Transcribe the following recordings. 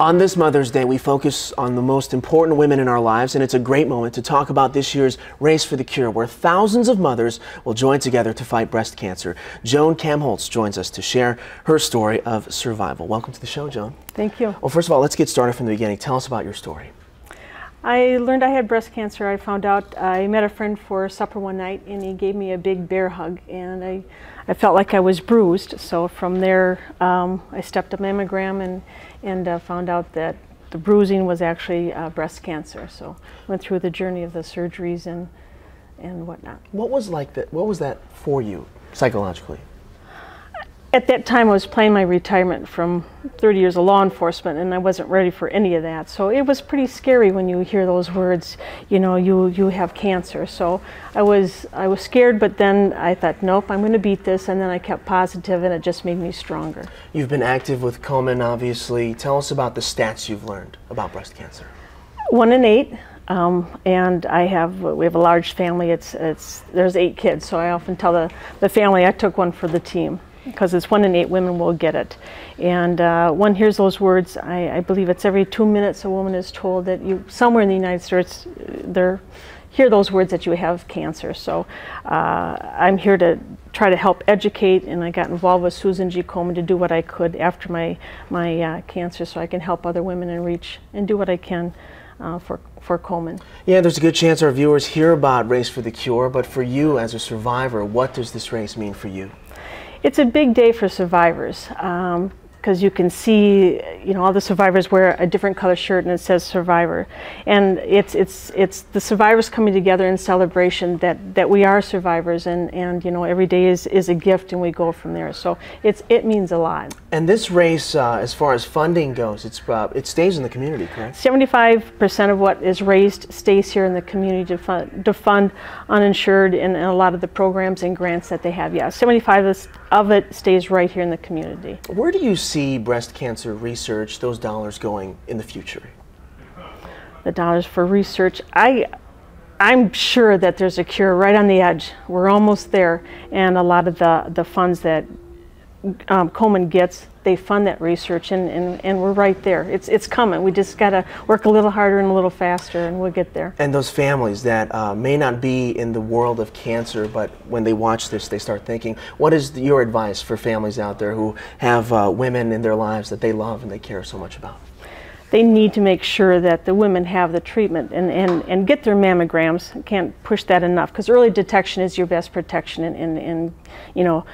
On this Mother's Day, we focus on the most important women in our lives, and it's a great moment to talk about this year's Race for the Cure, where thousands of mothers will join together to fight breast cancer. Joan Kamholz joins us to share her story of survival. Welcome to the show, Joan. Thank you. Well, first of all, let's get started from the beginning. Tell us about your story. I learned I had breast cancer. I found out, I met a friend for supper one night, and he gave me a big bear hug, and I felt like I was bruised. So from there, I stepped a mammogram and found out that the bruising was actually breast cancer. So went through the journey of the surgeries and whatnot. What was that for you psychologically? At that time, I was planning my retirement from 30 years of law enforcement, and I wasn't ready for any of that. So it was pretty scary when you hear those words, you know, you have cancer. So I was scared, but then I thought, nope, I'm going to beat this, and then I kept positive, and it just made me stronger. You've been active with Komen, obviously. Tell us about the stats you've learned about breast cancer. 1 in 8. And we have a large family. There's 8 kids, so I often tell the family I took one for the team, because it's 1 in 8 women will get it. And one hears those words, I believe it's every 2 minutes a woman is told that somewhere in the United States, hear those words that you have cancer. So I'm here to try to help educate, and I got involved with Susan G. Komen to do what I could after my cancer, so I can help other women and do what I can for Komen. Yeah, there's a good chance our viewers hear about Race for the Cure, but for you as a survivor, what does this race mean for you? It's a big day for survivors, because you can see, you know, all the survivors wear a different color shirt and it says survivor, and it's the survivors coming together in celebration that we are survivors, and you know, every day is a gift, and we go from there. So it means a lot. And this race, as far as funding goes, it stays in the community, correct? 75% of what is raised stays here in the community to fund uninsured and a lot of the programs and grants that they have. Yeah, 75% of it stays right here in the community. Where do you see breast cancer research, those dollars going in the future? The dollars for research, I'm sure that there's a cure right on the edge. We're almost there, and a lot of the funds that Komen gets, they fund that research, and we're right there. It's coming. We just got to work a little harder and a little faster, and we'll get there. And those families that may not be in the world of cancer, but when they watch this, they start thinking, what is your advice for families out there who have women in their lives that they love and they care so much about? They need to make sure that the women have the treatment and get their mammograms. Can't push that enough, because early detection is your best protection and you know,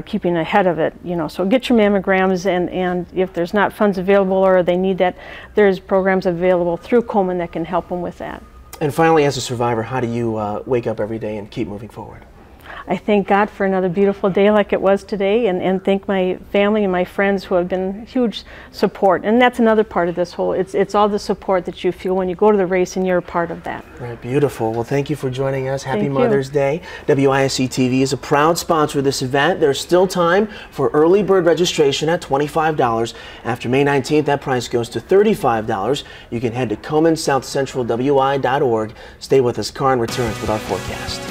keeping ahead of it. You know, so get your mammograms, and if there's not funds available or they need that, there's programs available through Komen that can help them with that. And finally, as a survivor, how do you wake up every day and keep moving forward? I thank God for another beautiful day like it was today, and thank my family and my friends who have been huge support. And that's another part of this whole, it's all the support that you feel when you go to the race and you're a part of that. Right, beautiful. Well, thank you for joining us. Happy Mother's Day. WISC TV is a proud sponsor of this event. There's still time for early bird registration at $25. After May 19th, that price goes to $35. You can head to KomenSouthCentralWI.org. Stay with us. Karen returns with our forecast.